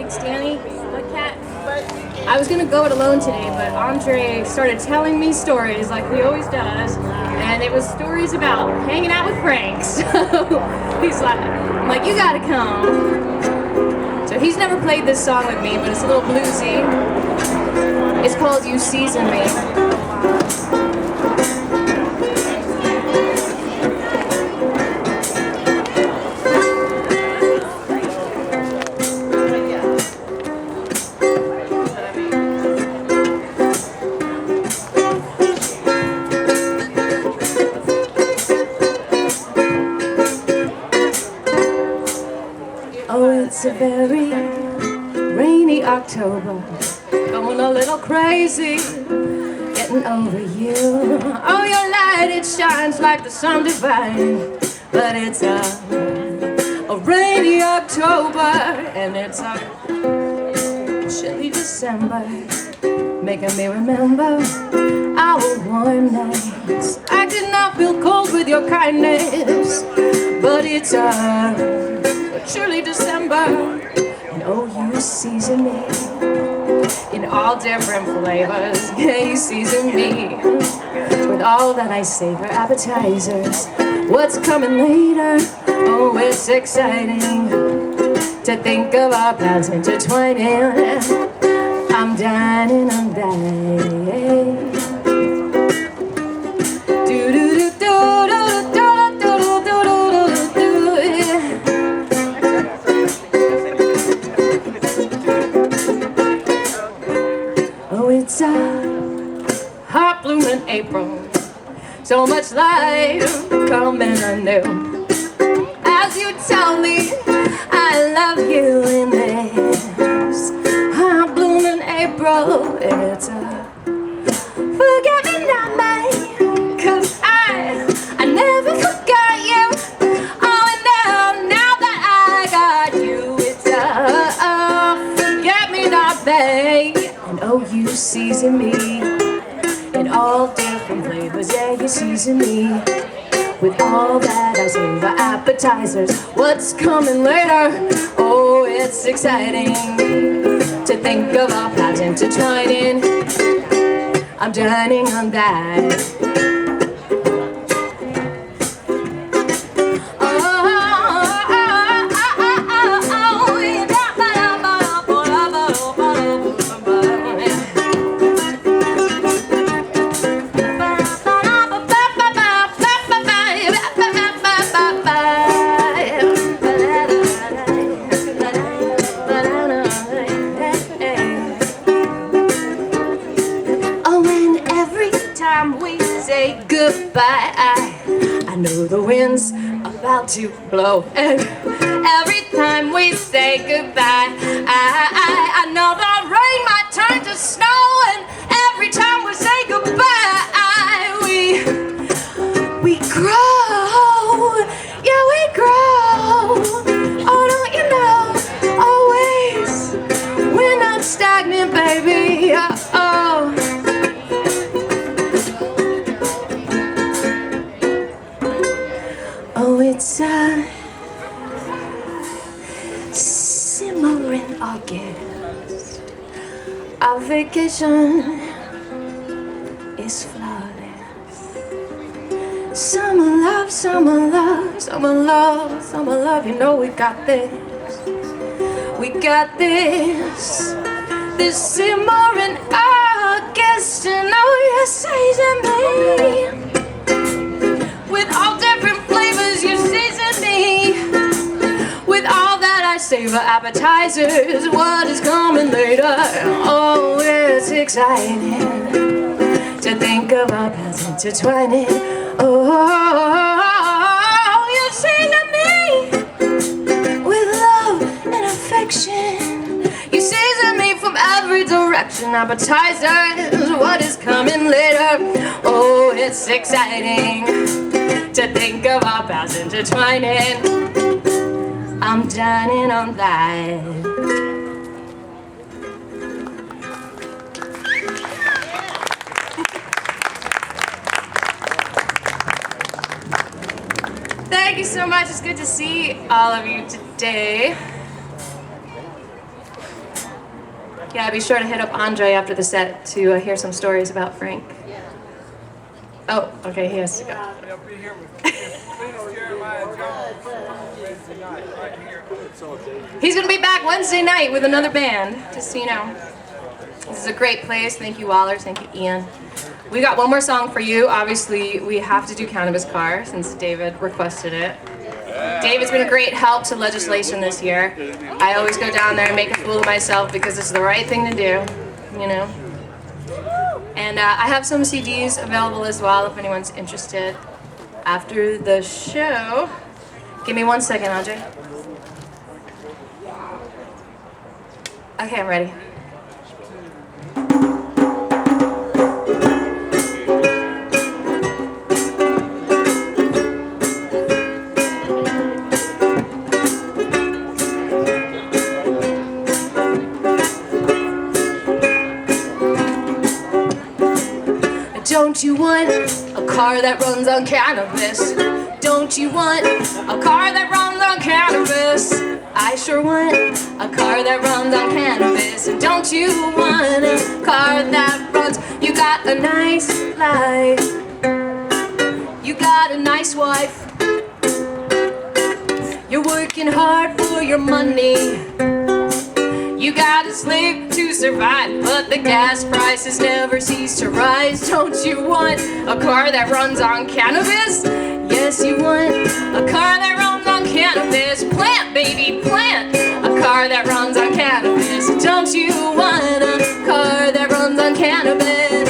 Thanks, Danny. What cat? I was gonna go it alone today, but Andre started telling me stories like he always does, and it was stories about hanging out with Frank. So he's like, I'm like, you gotta come. So he's never played this song with me, but it's a little bluesy. It's called You Season Me. Oh, it's a very rainy October, going a little crazy, getting over you. Oh, your light, it shines like the sun divine, but it's a rainy October, and it's a chilly December, making me remember our warm nights. I did not feel cold with your kindness, but it's a chilly December, and oh, you season me in all different flavors. Yeah, you season me with all that I savor, appetizers. What's coming later? Oh, it's exciting to think of our paths intertwining. I'm dining on that. It's a hot blooming April, so much life coming anew. As you tell me I love you in this hot blooming April, it's a forget me not mine, 'cause I never forgot you. Oh, and now that I got you, it's a forget me not babe. And oh, you season me in all different flavors. Yeah, you season me with all that I savor, appetizers. What's coming later? Oh, it's exciting to think of our paths intertwining. I'm dining on that. We say goodbye, I know the wind's about to blow, and every time we say goodbye, I know the rain might turn to snow, and every time we say goodbye, we grow, yeah, we grow. Oh, don't you know, always, we're not stagnant, baby. Oh. Oh, it's a simmering August. Our vacation is flawless. Summer love, summer love, summer love, summer love. You know we got this. We got this. This simmering August, and oh, you're season me with all different flavors. You season me with all that I savor, appetizers. What is coming later? Oh, it's exciting to think of our paths intertwining. Oh, you season me with love and affection. You season me from every direction, appetizers. What is coming later? Oh, it's exciting to think of our paths intertwining. I'm dining on that. Thank you so much. It's good to see all of you today. Yeah, be sure to hit up Andre after the set to hear some stories about Frank. Oh, okay, he has to go. He's gonna be back Wednesday night with another band, just so you know. This is a great place. Thank you, Wallers. Thank you, Ian. We got one more song for you. Obviously, we have to do Cannabis Car since David requested it. David's been a great help to legislation this year. I always go down there and make a fool of myself because it's the right thing to do, you know. And I have some CDs available as well if anyone's interested. After the show, give me 1 second, Andre. Okay, I'm ready. Don't you want a car that runs on cannabis? Don't you want a car that runs on cannabis? I sure want a car that runs on cannabis. And don't you want a car that runs? You got a nice life. You got a nice wife. You're working hard for your money. You gotta sleep to survive, but the gas prices never cease to rise. Don't you want a car that runs on cannabis? Yes, you want a car that runs on cannabis. Plant, baby, plant a car that runs on cannabis. Don't you want a car that runs on cannabis?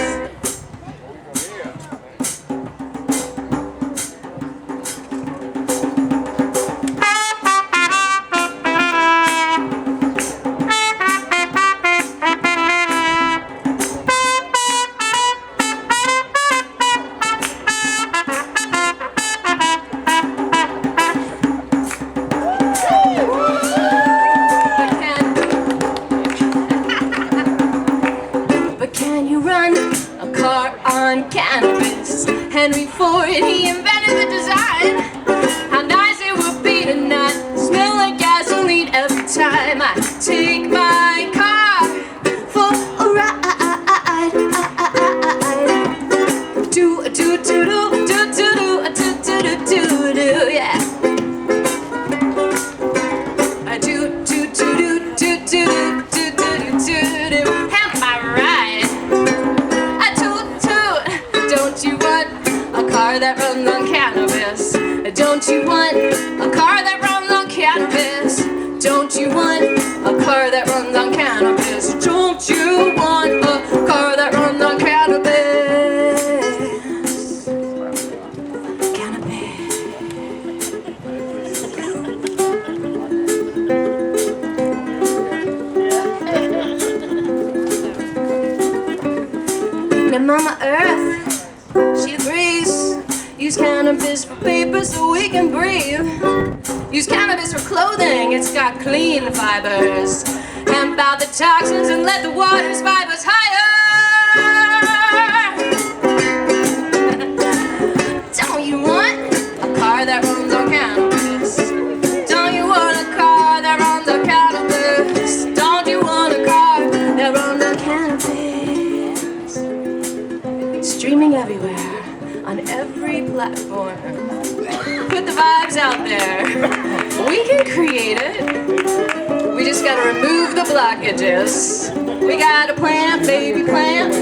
Cannabis. Henry Ford, he invented the design. How nice it would be to not smell like gasoline every time I take my car for a ride. Do do do do do do do do do do, yeah. I do do do do do do do do do do. Have my ride. Don't you want a car that runs on cannabis? Don't you want a car that runs on cannabis? Don't you want a car that runs on cannabis? Don't you want a car that runs on cannabis? Cannabis. Now Mama Earth, she agrees. Use cannabis for paper so we can breathe. Use cannabis for clothing, it's got clean fibers. Hemp out the toxins and let the water's fibers higher. Don't you want a car that runs on cannabis? Don't you want a car that runs on cannabis? Don't you want a car that runs on cannabis? Streaming everywhere, on every platform. Put the vibes out there. We can create it. We just gotta remove the blockages. We gotta plant, baby, plant.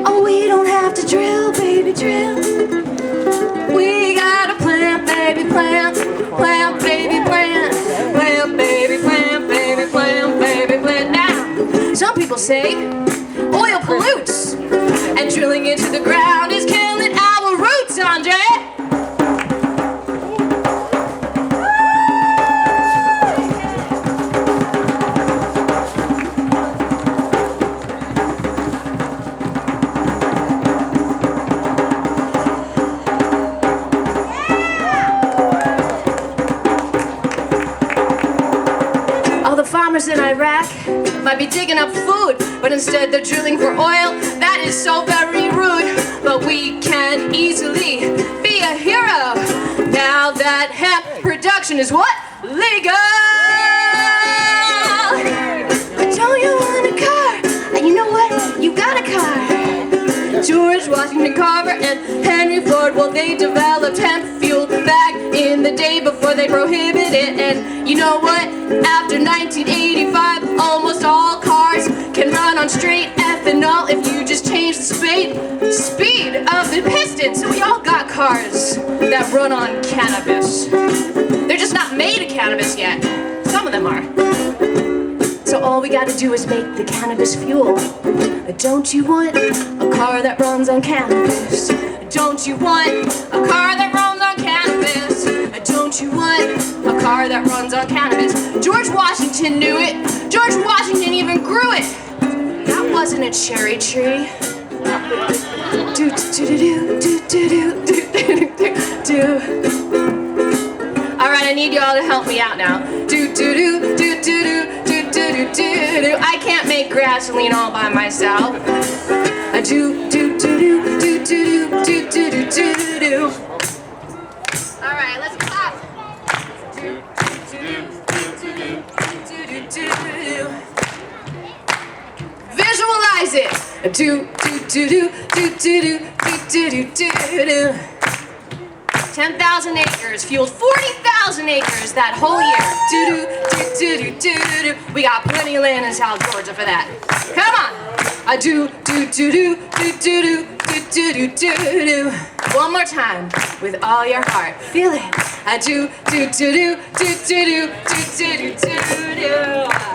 Oh, we don't have to drill, baby, drill. We gotta plant, baby, plant. Plant, baby, plant. Plant, baby, plant, baby, plant, baby, plant. Now, some people say oil pollutes, and drilling into the ground is killing our roots, Andre. All the farmers in Iraq might be digging up food, but instead they're drilling for oil. That is so very rude, but we can easily be a hero now that hemp production is what? Legal! Don't you want to Washington Carver and Henry Ford, well, they developed hemp fuel back in the day before they prohibited it. And you know what? After 1985, almost all cars can run on straight ethanol if you just change the speed of the piston. So we all got cars that run on cannabis. They're just not made of cannabis yet. Some of them are. So all we gotta do is make the cannabis fuel. Don't you want a car that runs on cannabis? Don't you want a car that runs on cannabis? Don't you want a car that runs on cannabis? George Washington knew it. George Washington even grew it. That wasn't a cherry tree. Do do do do do do do do do. All right, I need you all to help me out now. Do do do do do do do do do do. I can't make gasoline all by myself. I do do do do do do do do do do do. All right, let's clap. Do do do do do do do. Visualize it. Do do do do do do do do do do. 10,000 acres fueled 40,000 acres that whole year. Do do do do do do. We got plenty of land in South Georgia for that. Come on. I do do do do do do do do do do do. One more time with all your heart. Feel it. I do do do do do do do do do do do.